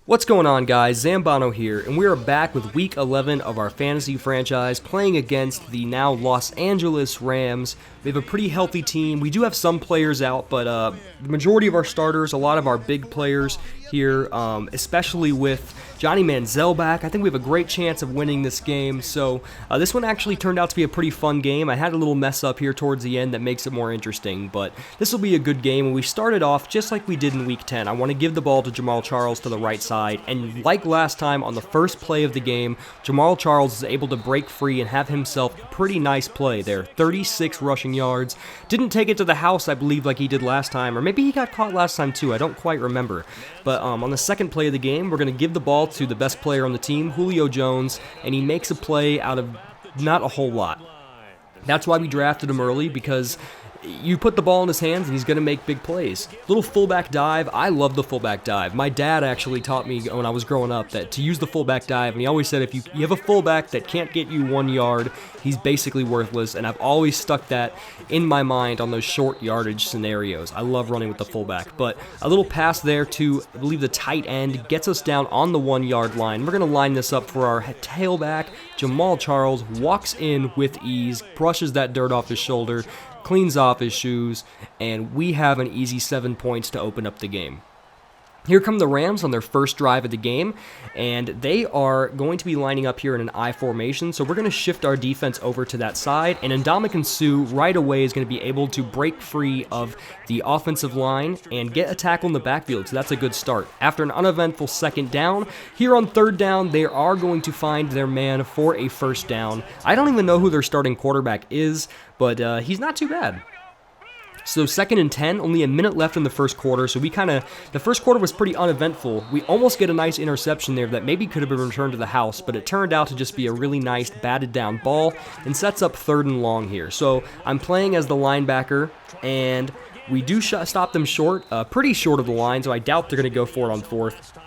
What's going on, guys? Zanbono here, and we are back with Week 11 of our fantasy franchise, playing against the now Los Angeles Rams. We have a pretty healthy team. We do have some players out, but the majority of our starters, a lot of our big players here, especially with Johnny Manziel back, I think we have a great chance of winning this game. So this one actually turned out to be a pretty fun game. I had a little mess up here towards the end that makes it more interesting, but this will be a good game. And we started off just like we did in Week 10. I want to give the ball to Jamal Charles to the right side, and like last time on the first play of the game, Jamal Charles is able to break free and have himself a pretty nice play there. 36 rushing yards. Didn't take it to the house, I believe, like he did last time, or maybe he got caught last time too. I don't quite remember. But on the second play of the game, we're going to give the ball to the best player on the team, Julio Jones, and he makes a play out of not a whole lot. That's why we drafted him early, because you put the ball in his hands and he's going to make big plays. Little fullback dive. I love the fullback dive. My dad actually taught me when I was growing up that to use the fullback dive, and he always said if you have a fullback that can't get you 1 yard, he's basically worthless, and I've always stuck that in my mind on those short yardage scenarios. I love running with the fullback, but a little pass there to, I believe, the tight end gets us down on the 1 yard line. We're going to line this up for our tailback. Jamal Charles walks in with ease, brushes that dirt off his shoulder, cleans off his shoes, and we have an easy 7 points to open up the game. Here come the Rams on their first drive of the game, and they are going to be lining up here in an I formation, so we're going to shift our defense over to that side, and Ndamukong Suh right away is going to be able to break free of the offensive line and get a tackle in the backfield, so that's a good start. After an uneventful second down, here on third down, they are going to find their man for a first down. I don't even know who their starting quarterback is, but he's not too bad. So 2nd and 10, only a minute left in the first quarter, so the first quarter was pretty uneventful. We almost get a nice interception there that maybe could have been returned to the house, but it turned out to just be a really nice batted down ball and sets up 3rd and long here. So I'm playing as the linebacker, and we do stop them short, pretty short of the line, so I doubt they're going to go for it on 4th.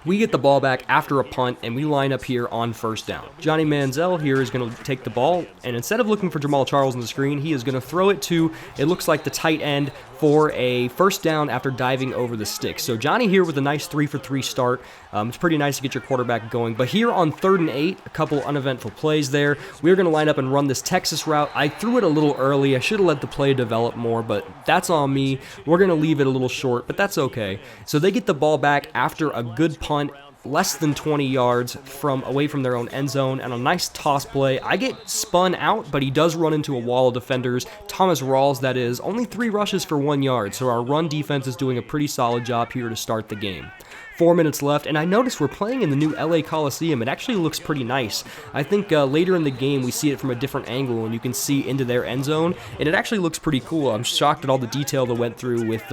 We get the ball back after a punt, and we line up here on first down. Johnny Manziel here is going to take the ball, and instead of looking for Jamal Charles on the screen, he is going to throw it to, it looks like, the tight end for a first down after diving over the sticks. So Johnny here with a nice 3-for-3 start. It's pretty nice to get your quarterback going. But here on 3rd and 8, a couple uneventful plays there. We're going to line up and run this Texas route. I threw it a little early. I should have let the play develop more, but that's on me. We're going to leave it a little short, but that's okay. So they get the ball back after a good punt, less than 20 yards away from their own end zone, and a nice toss play. I get spun out, but he does run into a wall of defenders. Thomas Rawls, that is, only 3 rushes for 1 yard, so our run defense is doing a pretty solid job here to start the game. 4 minutes left, and I noticed we're playing in the new LA Coliseum. It actually looks pretty nice. I think later in the game we see it from a different angle, and you can see into their end zone, and it actually looks pretty cool. I'm shocked at all the detail that went through with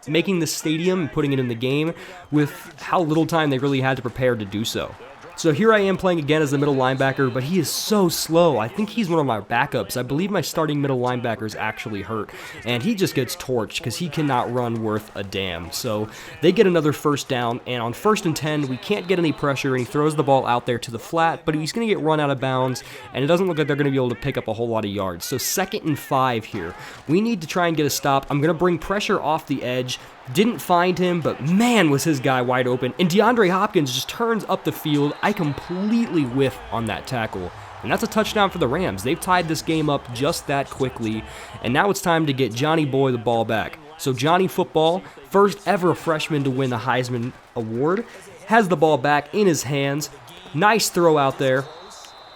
making the stadium and putting it in the game with how little time they really had to prepare to do so. So here I am playing again as the middle linebacker, but he is so slow. I think he's one of my backups. I believe my starting middle linebacker is actually hurt, and he just gets torched because he cannot run worth a damn. So they get another first down, and on 1st and 10, we can't get any pressure, and he throws the ball out there to the flat, but he's going to get run out of bounds, and it doesn't look like they're going to be able to pick up a whole lot of yards. So 2nd and 5 here. We need to try and get a stop. I'm going to bring pressure off the edge. Didn't find him, but man, was his guy wide open. And DeAndre Hopkins just turns up the field. I completely whiff on that tackle. And that's a touchdown for the Rams. They've tied this game up just that quickly. And now it's time to get Johnny Boy the ball back. So Johnny Football, first ever freshman to win the Heisman Award, has the ball back in his hands. Nice throw out there.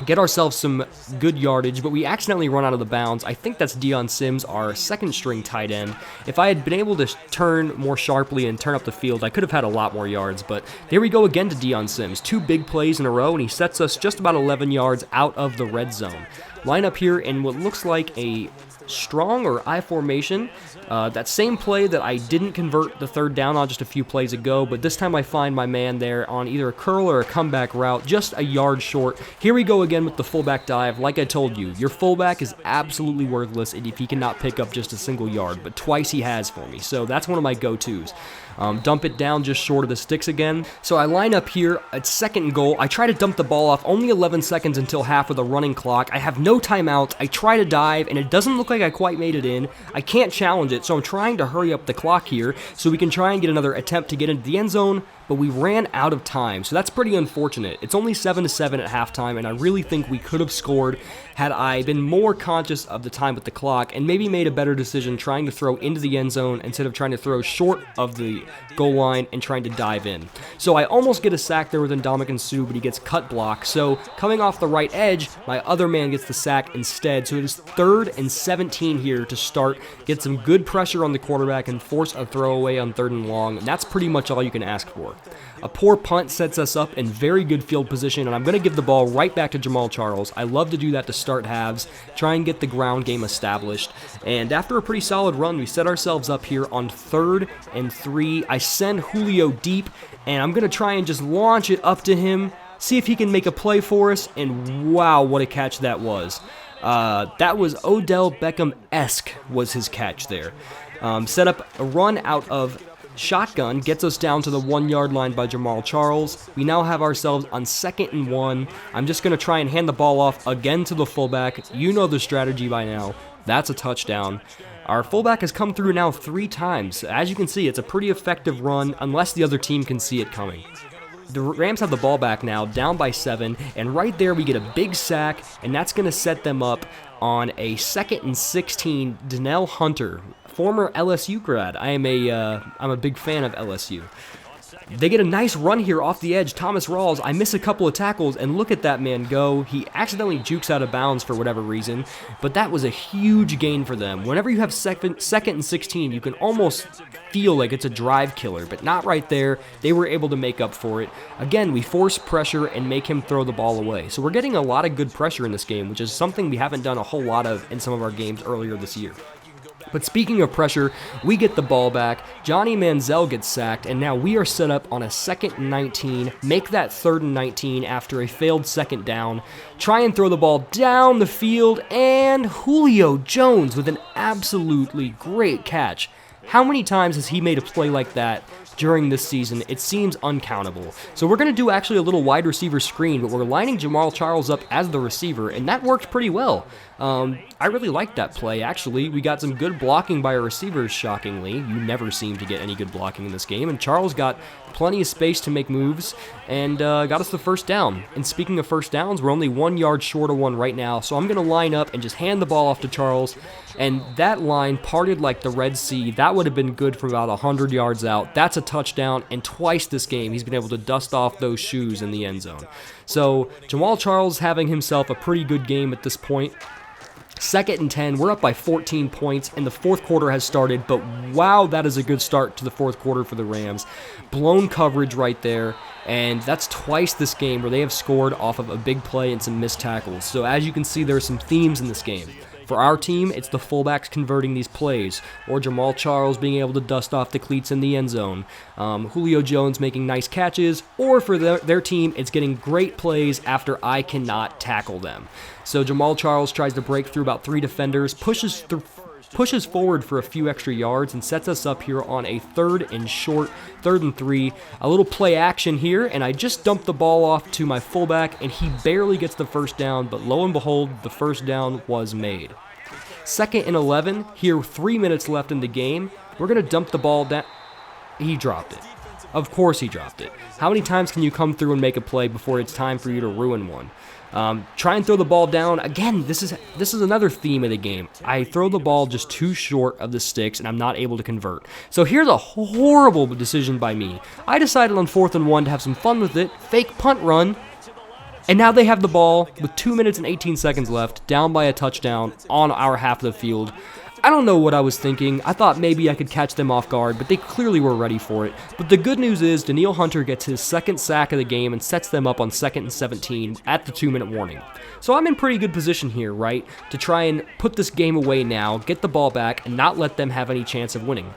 Get ourselves some good yardage, but we accidentally run out of the bounds. I think that's Deion Sims, our 2nd string tight end. If I had been able to turn more sharply and turn up the field, I could have had a lot more yards, but here we go again to Deion Sims. 2 big plays in a row, and he sets us just about 11 yards out of the red zone. Line up here in what looks like a strong or I formation. That same play that I didn't convert the 3rd down on just a few plays ago, but this time I find my man there on either a curl or a comeback route, just a yard short. Here we go again with the fullback dive. Like I told you, your fullback is absolutely worthless if he cannot pick up just a single yard, but twice he has for me, so that's one of my go-tos. Dump it down just short of the sticks again. So I line up here at 2nd and goal. I try to dump the ball off, only 11 seconds until half of the running clock. I have no timeouts. I try to dive, and it doesn't look like I quite made it in. I can't challenge it, so I'm trying to hurry up the clock here so we can try and get another attempt to get into the end zone. but we ran out of time, so that's pretty unfortunate. It's only 7-7 at halftime, and I really think we could have scored had I been more conscious of the time with the clock and maybe made a better decision trying to throw into the end zone instead of trying to throw short of the goal line and trying to dive in. So I almost get a sack there with Ndamukong Suh, but he gets cut block. So coming off the right edge, my other man gets the sack instead. So it is 3rd and 17 here to start, get some good pressure on the quarterback and force a throwaway on 3rd and long, and that's pretty much all you can ask for. A poor punt sets us up in very good field position, and I'm going to give the ball right back to Jamaal Charles. I love to do that to start halves, try and get the ground game established, and after a pretty solid run, we set ourselves up here on 3rd and 3. I send Julio deep, and I'm going to try and just launch it up to him, see if he can make a play for us, and wow, what a catch that was. That was Odell Beckham-esque was his catch there. Set up a run out of shotgun, gets us down to the 1-yard line by Jamaal Charles. We now have ourselves on 2nd and 1. I'm just going to try and hand the ball off again to the fullback. You know the strategy by now. That's a touchdown. Our fullback has come through now 3 times. As you can see, it's a pretty effective run unless the other team can see it coming. The Rams have the ball back now, down by 7, and right there we get a big sack, and that's going to set them up on a 2nd and 16. Danielle Hunter, former LSU grad. I'm a big fan of LSU. They get a nice run here off the edge. Thomas Rawls, I miss a couple of tackles, and look at that man go. He accidentally jukes out of bounds for whatever reason, but that was a huge gain for them. Whenever you have 2nd and 16, you can almost feel like it's a drive killer, but not right there. They were able to make up for it. Again, we force pressure and make him throw the ball away. So we're getting a lot of good pressure in this game, which is something we haven't done a whole lot of in some of our games earlier this year. But speaking of pressure, we get the ball back, Johnny Manziel gets sacked, and now we are set up on a 2nd and 19, make that 3rd and 19 after a failed 2nd down, try and throw the ball down the field, and Julio Jones with an absolutely great catch. How many times has he made a play like that during this season? It seems uncountable. So we're going to do actually a little wide receiver screen, but we're lining Jamaal Charles up as the receiver, and that worked pretty well. I really liked that play, actually. We got some good blocking by our receivers, shockingly. You never seem to get any good blocking in this game, and Charles got plenty of space to make moves and got us the 1st down. And speaking of 1st downs, we're only 1 yard short of one right now, so I'm going to line up and just hand the ball off to Charles, and that line parted like the Red Sea. That would have been good from about 100 yards out. That's a touchdown, and twice this game he's been able to dust off those shoes in the end zone. So Jamaal Charles having himself a pretty good game at this point. 2nd and 10, we're up by 14 points, and the 4th quarter has started, but wow, that is a good start to the 4th quarter for the Rams. Blown coverage right there, and that's twice this game where they have scored off of a big play and some missed tackles. So as you can see, there are some themes in this game. For our team, it's the fullbacks converting these plays, or Jamaal Charles being able to dust off the cleats in the end zone, Julio Jones making nice catches, or for their team, it's getting great plays after I cannot tackle them. So Jamaal Charles tries to break through about 3 defenders, pushes forward for a few extra yards, and sets us up here on a 3rd and short, 3rd and 3. A little play action here, and I just dumped the ball off to my fullback, and he barely gets the 1st down, but lo and behold, the 1st down was made. 2nd and 11, here 3 minutes left in the game. We're going to dump the ball down. He dropped it. Of course he dropped it. How many times can you come through and make a play before it's time for you to ruin one? Try and throw the ball down. Again, this is another theme of the game. I throw the ball just too short of the sticks, and I'm not able to convert. So here's a horrible decision by me. I decided on 4th and 1 to have some fun with it, fake punt run, and now they have the ball with 2 minutes and 18 seconds left, down by a touchdown on our half of the field. I don't know what I was thinking. I thought maybe I could catch them off guard, but they clearly were ready for it. But the good news is Danielle Hunter gets his 2nd sack of the game and sets them up on 2nd and 17 at the 2-minute warning. So I'm in pretty good position here, right, to try and put this game away now, get the ball back, and not let them have any chance of winning.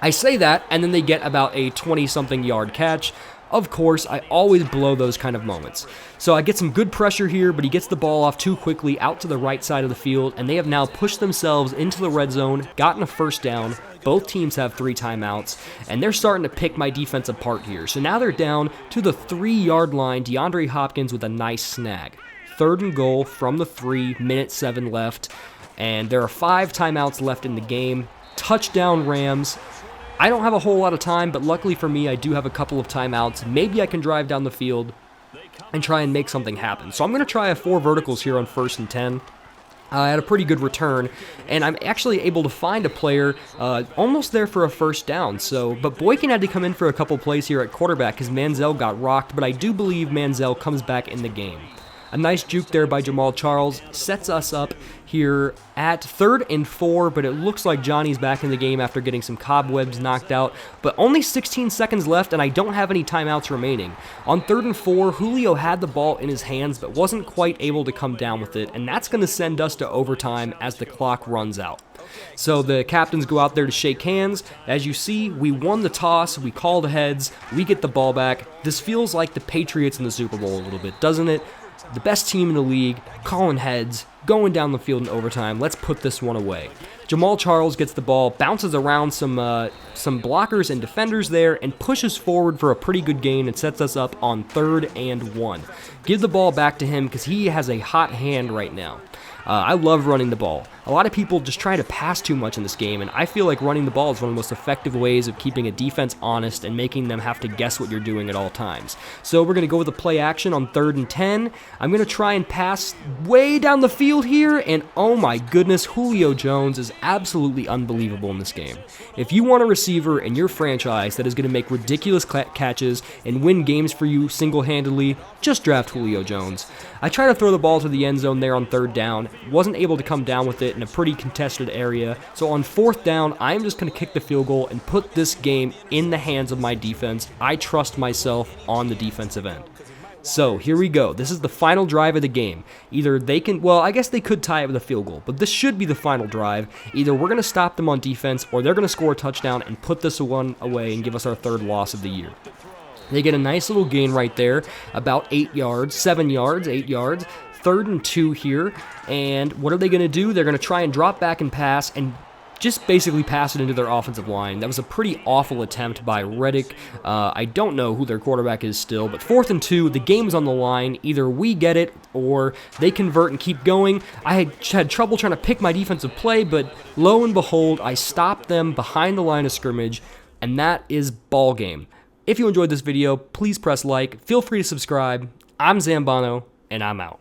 I say that, and then they get about a 20-something yard catch. Of course, I always blow those kind of moments. So I get some good pressure here, but he gets the ball off too quickly out to the right side of the field, and they have now pushed themselves into the red zone, gotten a 1st down. Both teams have 3 timeouts, and they're starting to pick my defense apart here. So now they're down to the 3-yard line. DeAndre Hopkins with a nice snag. 3rd and goal from the 3, minute 7 left, and there are 5 timeouts left in the game. Touchdown Rams. I don't have a whole lot of time, but luckily for me, I do have a couple of timeouts. Maybe I can drive down the field and try and make something happen. So I'm going to try 4 verticals here on 1st and 10. I had a pretty good return, and I'm actually able to find a player almost there for a first down. But Boykin had to come in for a couple plays here at quarterback because Manziel got rocked, but I do believe Manziel comes back in the game. A nice juke there by Jamal Charles sets us up here at 3rd and 4, but it looks like Johnny's back in the game after getting some cobwebs knocked out, but only 16 seconds left, and I don't have any timeouts remaining. On 3rd and 4, Julio had the ball in his hands, but wasn't quite able to come down with it, and that's going to send us to overtime as the clock runs out. So the captains go out there to shake hands. As you see, we won the toss, we called heads, we get the ball back. This feels like the Patriots in the Super Bowl a little bit, doesn't it? The best team in the league, calling heads, going down the field in overtime. Let's put this one away. Jamal Charles gets the ball, bounces around some blockers and defenders there, and pushes forward for a pretty good gain and sets us up on 3rd and 1. Give the ball back to him because he has a hot hand right now. I love running the ball. A lot of people just try to pass too much in this game, and I feel like running the ball is one of the most effective ways of keeping a defense honest and making them have to guess what you're doing at all times. So we're going to go with a play action on 3rd and 10. I'm going to try and pass way down the field here, and oh my goodness, Julio Jones is absolutely unbelievable in this game. If you want a receiver in your franchise that is going to make ridiculous catches and win games for you single-handedly, just draft Julio Jones. I try to throw the ball to the end zone there on 3rd down. Wasn't able to come down with it in a pretty contested area. So on 4th down, I'm just going to kick the field goal and put this game in the hands of my defense. I trust myself on the defensive end. So here we go. This is the final drive of the game. Either they can, well, I guess they could tie it with a field goal, but this should be the final drive. Either we're going to stop them on defense or they're going to score a touchdown and put this one away and give us our 3rd loss of the year. They get a nice little gain right there, about 8 yards, 7 yards, 8 yards. 3rd and 2 here, and what are they going to do? They're going to try and drop back and pass and just basically pass it into their offensive line. That was a pretty awful attempt by Reddick. I don't know who their quarterback is still, but 4th and 2, the game's on the line. Either we get it or they convert and keep going. I had trouble trying to pick my defensive play, but lo and behold, I stopped them behind the line of scrimmage, and that is ball game. If you enjoyed this video, please press like. Feel free to subscribe. I'm Zanbono, and I'm out.